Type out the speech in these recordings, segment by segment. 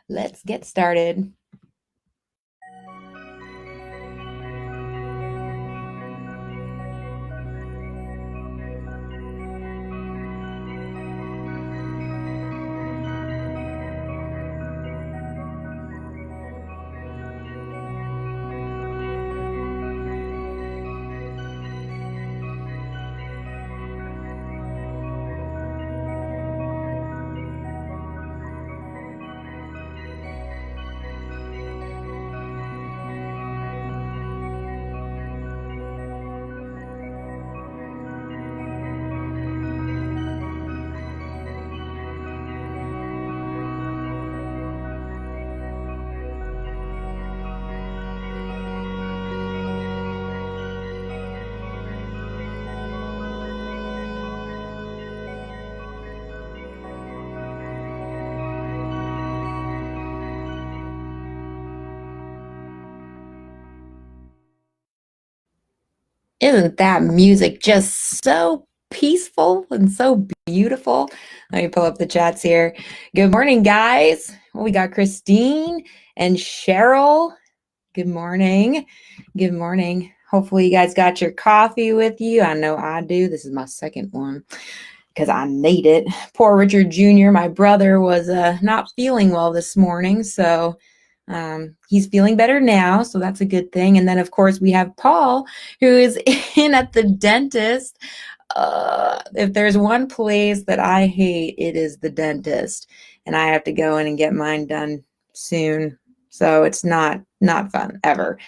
Let's get started. Isn't that music just so peaceful and so beautiful? Let me pull up the chats here. Good morning, guys. We got Christine and Cheryl. Good morning. Good morning. Hopefully, you guys got your coffee with you. I know I do. This is my second one because I need it. Poor Richard Jr., my brother, was not feeling well this morning. So he's feeling better now, so that's a good thing. And then, of course, we have Paul, who is in at the dentist. If there's one place that I hate, it is the dentist, and I have to go in and get mine done soon. So it's not fun ever.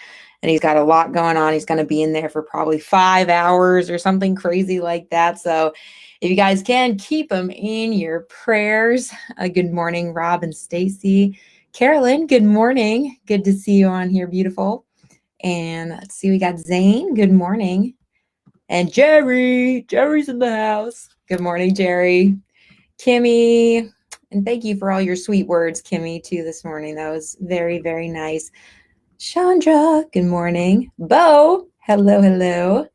And he's got a lot going on. He's going to be in there for probably 5 hours or something crazy like that. So if you guys can, keep him in your prayers. Good morning, Rob and Stacy. Carolyn, good morning. Good to see you on here, beautiful. And let's see, we got Zane. Good morning. And Jerry. Jerry's in the house. Good morning, Jerry. Kimmy. And thank you for all your sweet words, Kimmy, too, this morning. That was very, very nice. Chandra, good morning. Bo, hello, hello.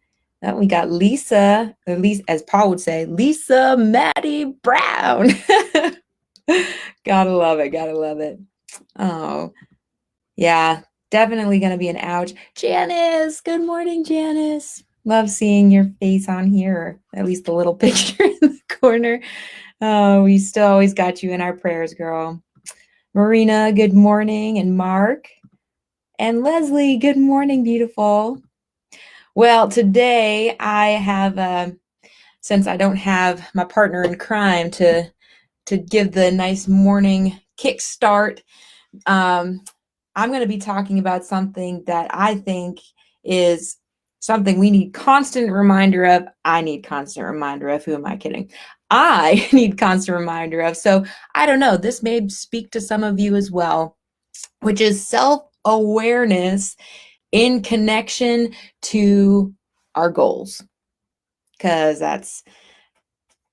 We got Lisa, or Lisa, as Paul would say, Lisa Maddie Brown. Gotta love it. Gotta love it. Oh, yeah, definitely going to be an ouch. Janice, good morning, Janice. Love seeing your face on here, or at least a little picture in the corner. Oh, we still always got you in our prayers, girl. Marina, good morning. And Mark. And Leslie, good morning, beautiful. Well, today I have, since I don't have my partner in crime to give the nice morning kickstart, I'm going to be talking about something that I think is something we need constant reminder of. I need constant reminder of. Who am I kidding? I need constant reminder of. So I don't know. This may speak to some of you as well, which is self-awareness in connection to our goals. Because that's,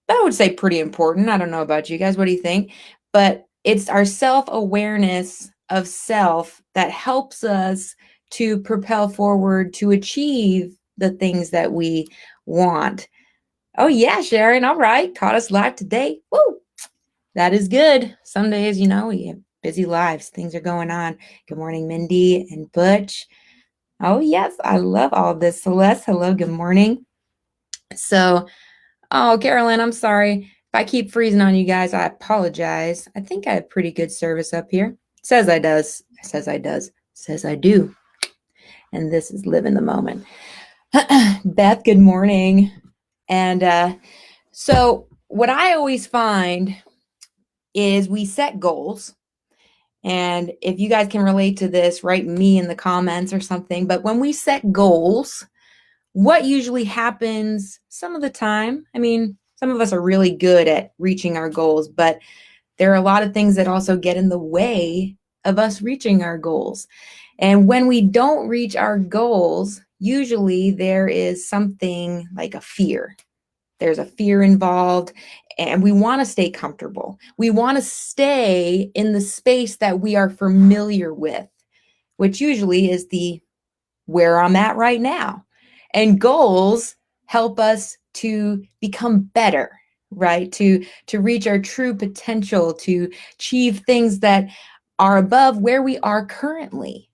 I would say, pretty important. I don't know about you guys. What do you think? But it's our self-awareness of self that helps us to propel forward to achieve the things that we want. Oh, yeah, Sharon. All right. Caught us live today. Woo! That is good. Some days, we have busy lives. Things are going on. Good morning, Mindy and Butch. Oh, yes. I love all this. Celeste, hello. Good morning. So, oh, Carolyn, I'm sorry. If I keep freezing on you guys, I apologize. I think I have pretty good service up here. Says I does. Says I does. Says I do. And this is live in the moment. Beth, good morning. And so what I always find is we set goals. And if you guys can relate to this, write me in the comments or something. But when we set goals, what usually happens some of the time, I mean, some of us are really good at reaching our goals, but there are a lot of things that also get in the way of us reaching our goals. And when we don't reach our goals, usually there is something like a fear. There's a fear involved, and we want to stay comfortable. We want to stay in the space that we are familiar with, which usually is the where I'm at right now. And goals help us to become better, right? To reach our true potential, to achieve things that are above where we are currently.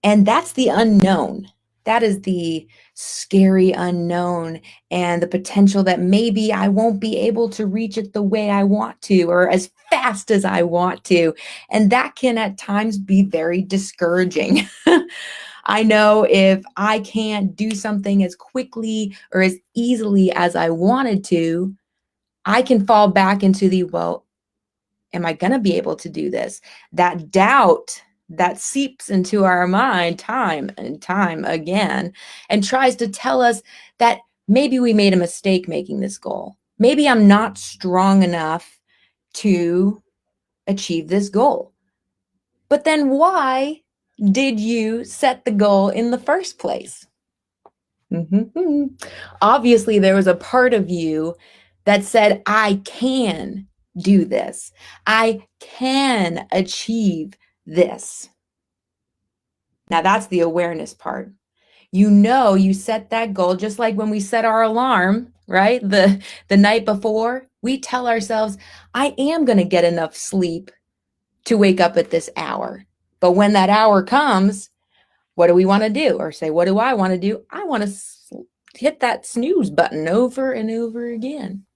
And that's the unknown. That is the scary unknown and the potential that maybe I won't be able to reach it the way I want to or as fast as I want to. And that can at times be very discouraging. I know if I can't do something as quickly or as easily as I wanted to, I can fall back into the, well, am I going to be able to do this? That doubt that seeps into our mind time and time again and tries to tell us that maybe we made a mistake making this goal. Maybe I'm not strong enough to achieve this goal. But then why did you set the goal in the first place? Mm-hmm. Obviously, there was a part of you that said, I can do this. I can achieve this. Now, that's the awareness part. You know, you set that goal just like when we set our alarm, right? The night before, we tell ourselves, I am going to get enough sleep to wake up at this hour. But when that hour comes, what do we want to do? Or say, what do I want to do? I want to hit that snooze button over and over again.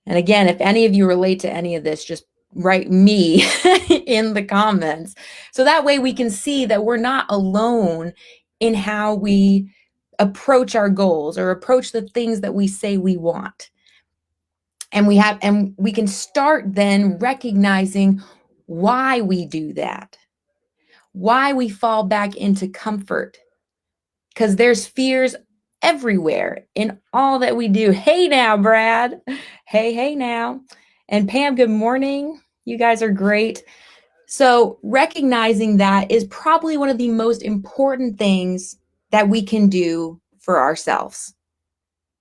And again, if any of you relate to any of this, just write me in the comments. So that way we can see that we're not alone in how we approach our goals or approach the things that we say we want. And we can start then recognizing why we do that, why we fall back into comfort, because there's fears everywhere in all that we do. Hey now, Brad. Hey now. And Pam, good morning. You guys are great. So recognizing that is probably one of the most important things that we can do for ourselves.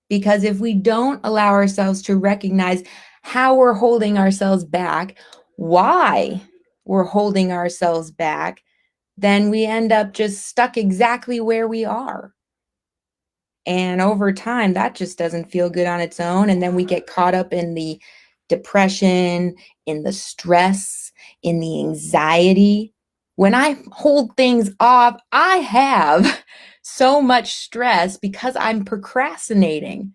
Because if we don't allow ourselves to recognize how we're holding ourselves back, why we're holding ourselves back, then we end up just stuck exactly where we are. And over time, that just doesn't feel good on its own. And then we get caught up in the depression, in the stress, in the anxiety. When I hold things off, I have so much stress because I'm procrastinating.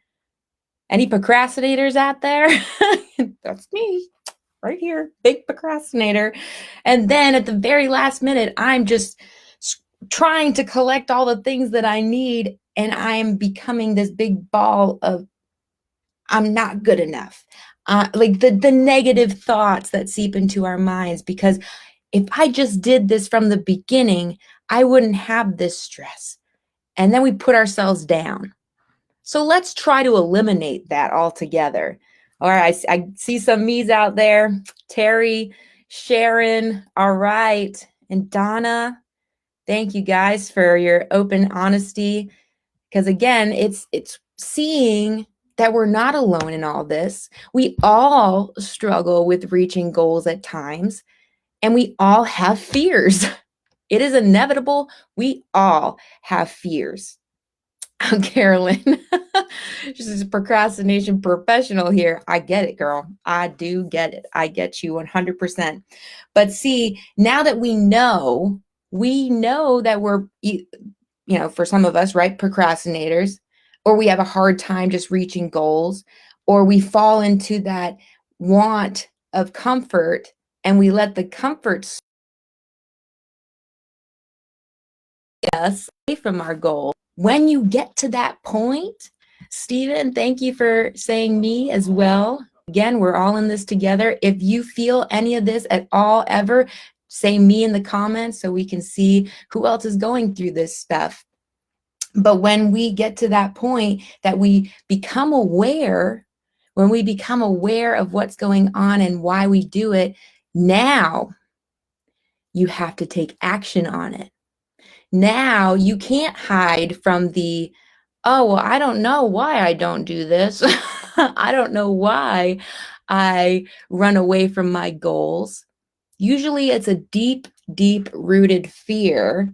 Any procrastinators out there? That's me right here, big procrastinator. And then at the very last minute, I'm just trying to collect all the things that I need. And I am becoming this big ball of, I'm not good enough. Like the negative thoughts that seep into our minds, because if I just did this from the beginning, I wouldn't have this stress. And then we put ourselves down. So let's try to eliminate that altogether. All right, I see some me's out there. Terry, Sharon, all right. And Donna, thank you guys for your open honesty. Because again, it's seeing that we're not alone in all this. We all struggle with reaching goals at times, and we all have fears. It is inevitable. We all have fears. Carolyn, she's a procrastination professional here. I get it, girl. I do get it. I get you 100%. But see, now that we know that we're, for some of us, right, procrastinators, or we have a hard time just reaching goals, or we fall into that want of comfort and we let the comfort us away from our goal. When you get to that point, Stephen, thank you for saying me as well. Again, we're all in this together. If you feel any of this at all ever, say me in the comments so we can see who else is going through this stuff. But when we get to that point that we become aware, when we become aware of what's going on and why we do it, now you have to take action on it. Now you can't hide from the, oh, well, I don't know why I don't do this. I don't know why I run away from my goals. Usually it's a deep, deep rooted fear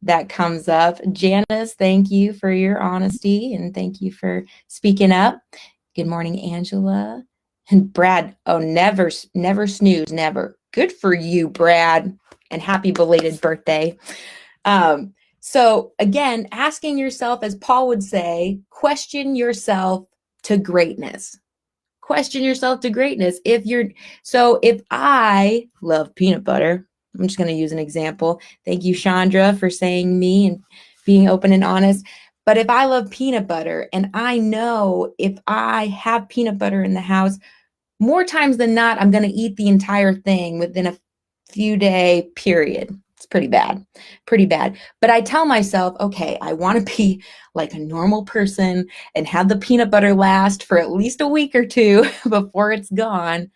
that comes up. Janice, thank you for your honesty and thank you for speaking up. Good morning, Angela. And Brad, oh, never snooze, never. Good for you, Brad. And happy belated birthday. So again, asking yourself, as Paul would say, question yourself to greatness. Question yourself to greatness. If I love peanut butter, I'm just going to use an example. Thank you, Chandra, for saying me and being open and honest. But if I love peanut butter and I know if I have peanut butter in the house, more times than not, I'm going to eat the entire thing within a few day period. It's pretty bad, But I tell myself, okay, I want to be like a normal person and have the peanut butter last for at least a week or two before it's gone.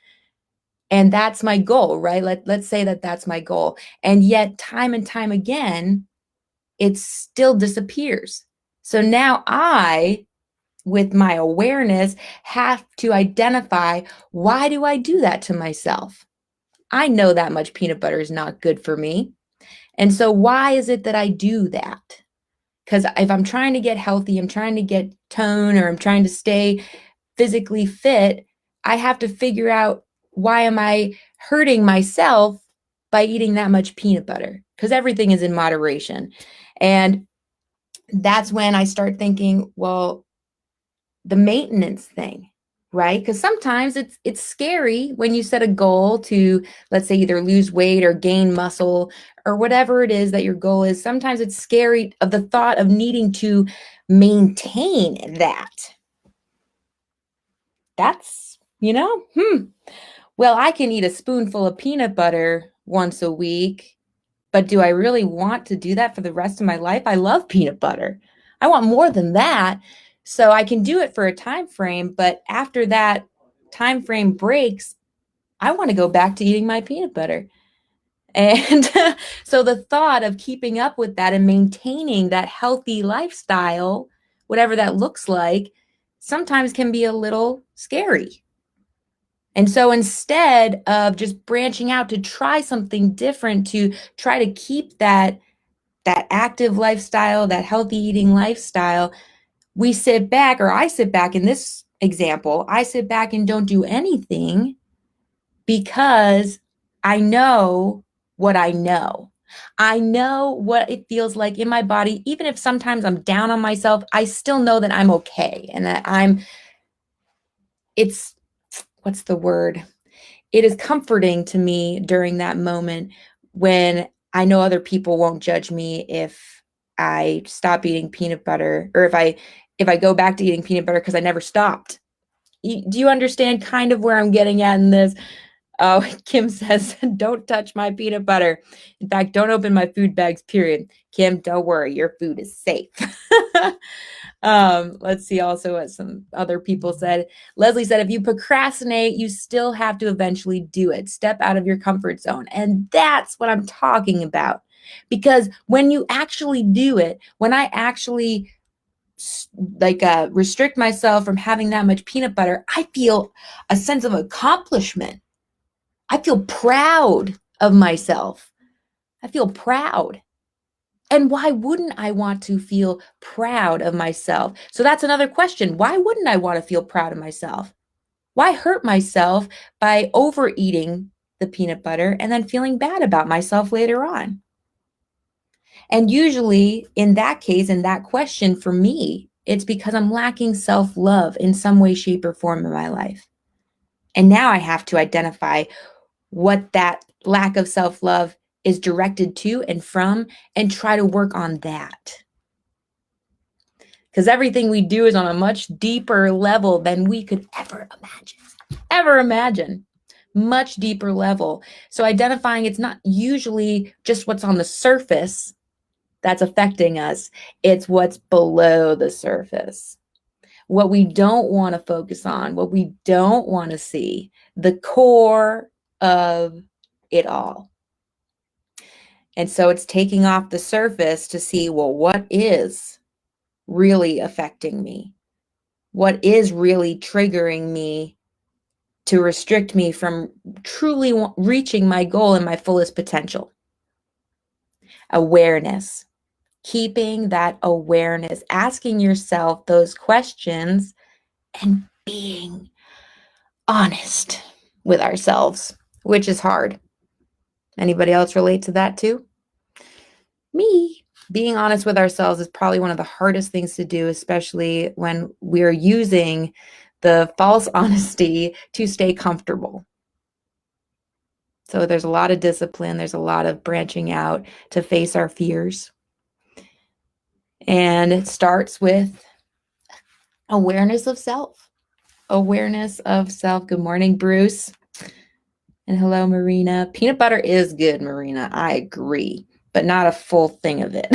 And that's my goal, right? Let's say that that's my goal. And yet time and time again, it still disappears. So now with my awareness, have to identify, why do I do that to myself? I know that much peanut butter is not good for me. And so why is it that I do that? Because if I'm trying to get healthy, I'm trying to get tone, or I'm trying to stay physically fit, I have to figure out, why am I hurting myself by eating that much peanut butter? Because everything is in moderation. And that's when I start thinking, well, the maintenance thing, right? Because sometimes it's scary when you set a goal to, let's say, either lose weight or gain muscle or whatever it is that your goal is. Sometimes it's scary of the thought of needing to maintain that. That's, well, I can eat a spoonful of peanut butter once a week, but do I really want to do that for the rest of my life? I love peanut butter. I want more than that. So I can do it for a time frame, but after that time frame breaks, I want to go back to eating my peanut butter. And so the thought of keeping up with that and maintaining that healthy lifestyle, whatever that looks like, sometimes can be a little scary. And so instead of just branching out to try something different, to try to keep that active lifestyle, that healthy eating lifestyle, we sit back, or I sit back in this example, I sit back and don't do anything because I know what I know. I know what it feels like in my body. Even if sometimes I'm down on myself, I still know that I'm okay and that what's the word? It is comforting to me during that moment when I know other people won't judge me if I stop eating peanut butter, or if I go back to eating peanut butter because I never stopped. Do you understand kind of where I'm getting at in this? Oh, Kim says, don't touch my peanut butter. In fact, don't open my food bags, period. Kim, don't worry, your food is safe. Let's see also what some other people said. Leslie said, if you procrastinate, you still have to eventually do it. Step out of your comfort zone. And that's what I'm talking about. Because when you actually do it, when I actually restrict myself from having that much peanut butter, I feel a sense of accomplishment. I feel proud of myself. I feel proud. And why wouldn't I want to feel proud of myself? So that's another question. Why wouldn't I want to feel proud of myself? Why hurt myself by overeating the peanut butter and then feeling bad about myself later on? And usually in that case, in that question for me, it's because I'm lacking self-love in some way, shape, or form in my life. And now I have to identify what that lack of self-love is directed to and from, and try to work on that. Because everything we do is on a much deeper level than we could ever imagine, much deeper level. So identifying, it's not usually just what's on the surface that's affecting us. It's what's below the surface, what we don't want to focus on, what we don't want to see, the core of it all. And so it's taking off the surface to see, well, what is really affecting me? What is really triggering me to restrict me from truly reaching my goal and my fullest potential? Awareness. Keeping that awareness, asking yourself those questions and being honest with ourselves, which is hard. Anybody else relate to that too? Me. Being honest with ourselves is probably one of the hardest things to do, especially when we're using the false honesty to stay comfortable. So there's a lot of discipline, there's a lot of branching out to face our fears. And it starts with awareness of self. Awareness of self. Good morning, Bruce. And hello, Marina. Peanut butter is good, Marina. I agree, but not a full thing of it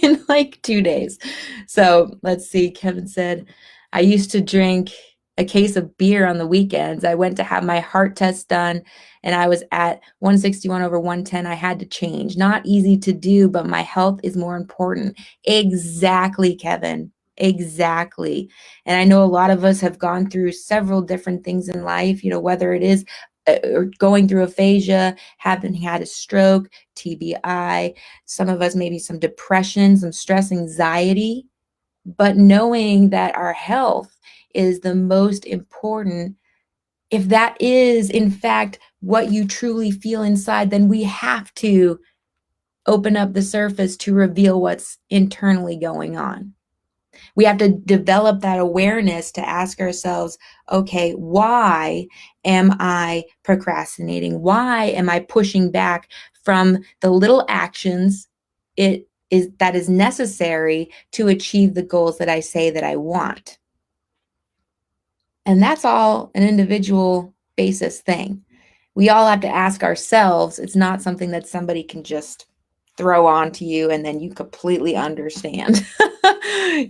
in like 2 days. So let's see. Kevin said, I used to drink a case of beer on the weekends. I went to have my heart test done and I was at 161/110. I had to change. Not easy to do, but my health is more important. Exactly, Kevin. Exactly. And I know a lot of us have gone through several different things in life, whether it is going through aphasia, having had a stroke, TBI, some of us maybe some depression, some stress, anxiety, but knowing that our health is the most important. If that is in fact what you truly feel inside, then we have to open up the surface to reveal what's internally going on. We have to develop that awareness to ask ourselves, okay, why am I procrastinating? Why am I pushing back from the little actions that is necessary to achieve the goals that I say that I want? And that's all an individual basis thing. We all have to ask ourselves. It's not something that somebody can just throw on to you and then you completely understand.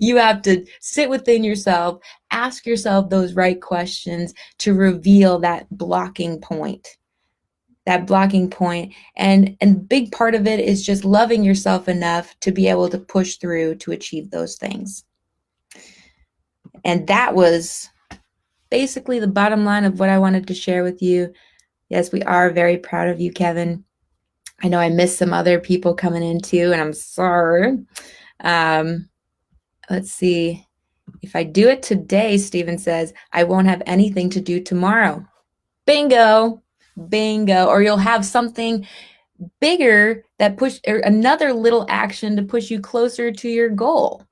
You have to sit within yourself, ask yourself those right questions to reveal that blocking point. And big part of it is just loving yourself enough to be able to push through to achieve those things. And that was basically the bottom line of what I wanted to share with you. Yes, we are very proud of you, Kevin. I know I missed some other people coming in too, and I'm sorry. Let's see. If I do it today, Stephen says, I won't have anything to do tomorrow. Bingo. Bingo. Or you'll have something bigger that or another little action to push you closer to your goal.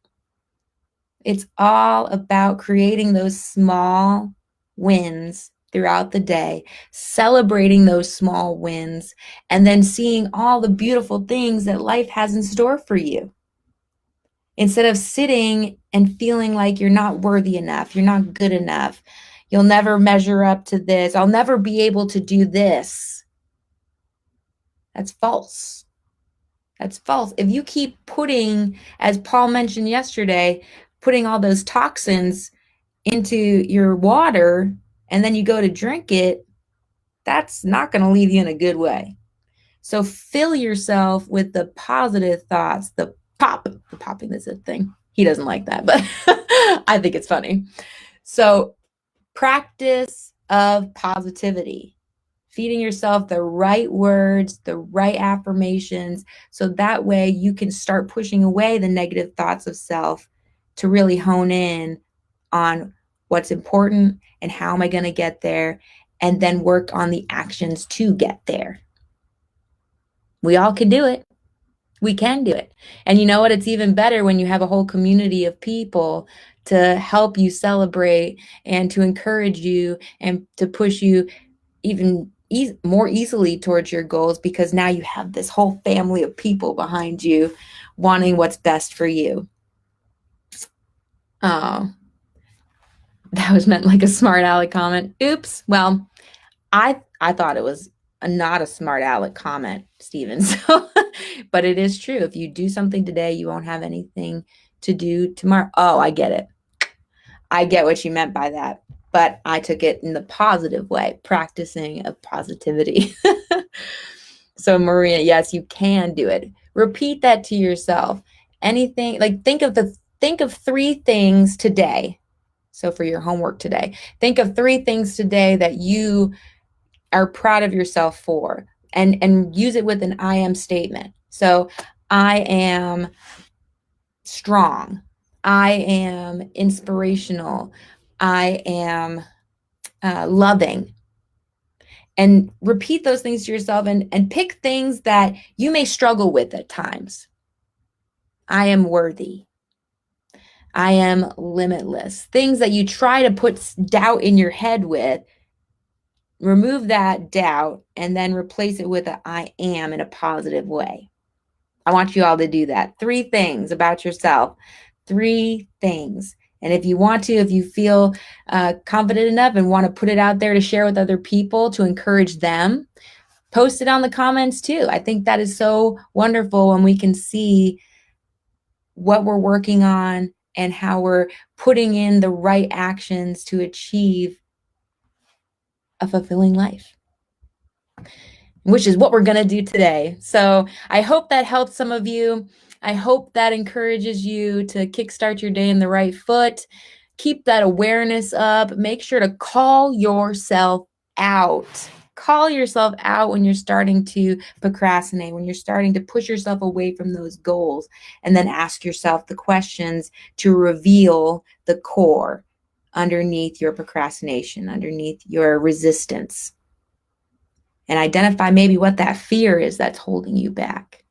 It's all about creating those small wins throughout the day, celebrating those small wins, and then seeing all the beautiful things that life has in store for you. Instead of sitting and feeling like you're not worthy enough, you're not good enough, you'll never measure up to this, I'll never be able to do this. That's false. That's false. If you keep putting, as Paul mentioned yesterday, putting all those toxins into your water and then you go to drink it, that's not going to leave you in a good way. So fill yourself with the positive thoughts, the popping is a thing. He doesn't like that, but I think it's funny. So practice of positivity, feeding yourself the right words, the right affirmations, so that way you can start pushing away the negative thoughts of self to really hone in on what's important and how am I going to get there, and then work on the actions to get there. We all can do it. We can do it. And you know what? It's even better when you have a whole community of people to help you celebrate and to encourage you and to push you even more easily towards your goals, because now you have this whole family of people behind you wanting what's best for you. Oh, that was meant like a smart aleck comment. Oops. Well, I thought it was not a smart aleck comment, Stephen. So, but it is true. If you do something today, you won't have anything to do tomorrow. Oh, I get it. I get what you meant by that, but I took it in the positive way, practicing of positivity. So Maria, yes, you can do it. Repeat that to yourself. Anything, like think of 3 things today. So for your homework today, think of 3 things today that you are proud of yourself for, and use it with an I am statement. So I am strong. I am inspirational. I am loving. And repeat those things to yourself and pick things that you may struggle with at times. I am worthy. I am limitless. Things that you try to put doubt in your head with, remove that doubt and then replace it with a I am in a positive way. I want you all to do that. 3 things about yourself. 3 things. And if you want to, if you feel confident enough and want to put it out there to share with other people to encourage them, post it on the comments too. I think that is so wonderful when we can see what we're working on and how we're putting in the right actions to achieve a fulfilling life, which is what we're going to do today. So I hope that helps some of you. I hope that encourages you to kickstart your day in the right foot. Keep that awareness up. Make sure to call yourself out. Call yourself out when you're starting to procrastinate, when you're starting to push yourself away from those goals, and then ask yourself the questions to reveal the core underneath your procrastination, underneath your resistance, and identify maybe what that fear is that's holding you back.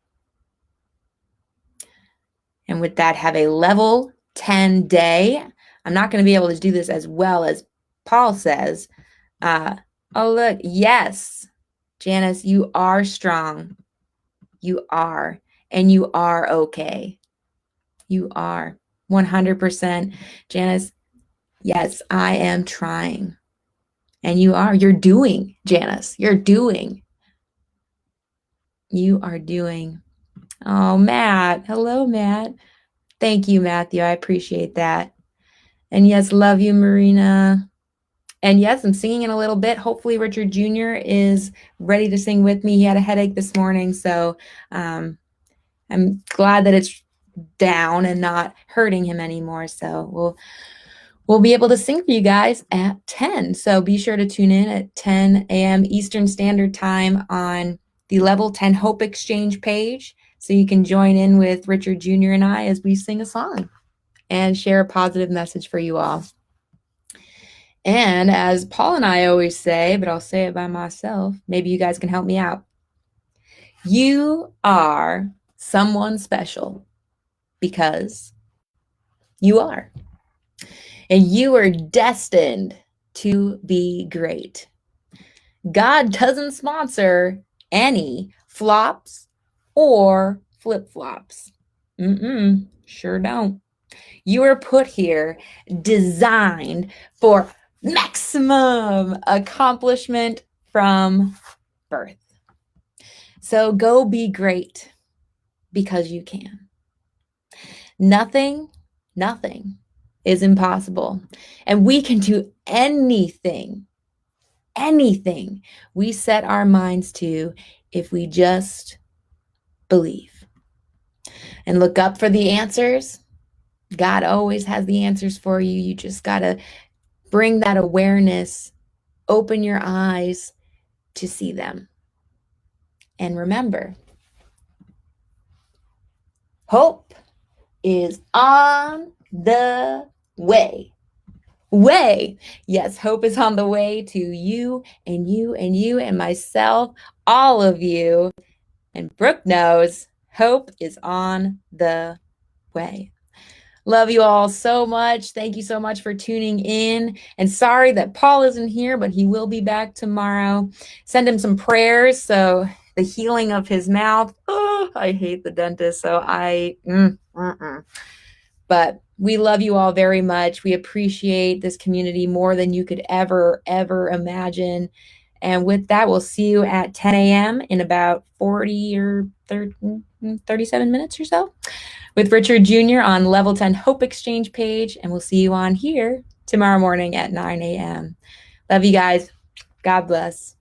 And with that, have a level 10 day. I'm not going to be able to do this as well as Paul says. Oh, look. Yes, Janice, you are strong. You are. And you are okay. You are 100%. Janice, yes, I am trying. And you are. You're doing, Janice. You're doing. You are doing. Oh, Matt. Hello, Matt. Thank you, Matthew. I appreciate that. And yes, love you, Marina. And yes, I'm singing in a little bit. Hopefully Richard Jr. is ready to sing with me. He had a headache this morning, so I'm glad that it's down and not hurting him anymore. So we'll be able to sing for you guys at 10. So be sure to tune in at 10 a.m. Eastern Standard Time on the Level 10 Hope Exchange page, so you can join in with Richard Jr. and I as we sing a song and share a positive message for you all. And as Paul and I always say, but I'll say it by myself, maybe you guys can help me out. You are someone special because you are. And you are destined to be great. God doesn't sponsor any flops or flip-flops. Sure don't. You are put here designed for maximum accomplishment from birth. So go be great because you can. Nothing is impossible. And we can do anything we set our minds to if we just believe. And look up for the answers. God always has the answers for you. You just got to bring that awareness, open your eyes to see them. And remember, hope is on the way. Yes, hope is on the way to you and you and you and myself, all of you. And Brooke knows hope is on the way. Love you all so much. Thank you so much for tuning in. And sorry that Paul isn't here, but he will be back tomorrow. Send him some prayers. So the healing of his mouth. Oh, I hate the dentist. So But we love you all very much. We appreciate this community more than you could ever imagine. And with that, we'll see you at 10 a.m. in about 40 or 37 minutes or so with Richard Jr. on Level 10 Hope Exchange page. And we'll see you on here tomorrow morning at 9 a.m. Love you guys. God bless.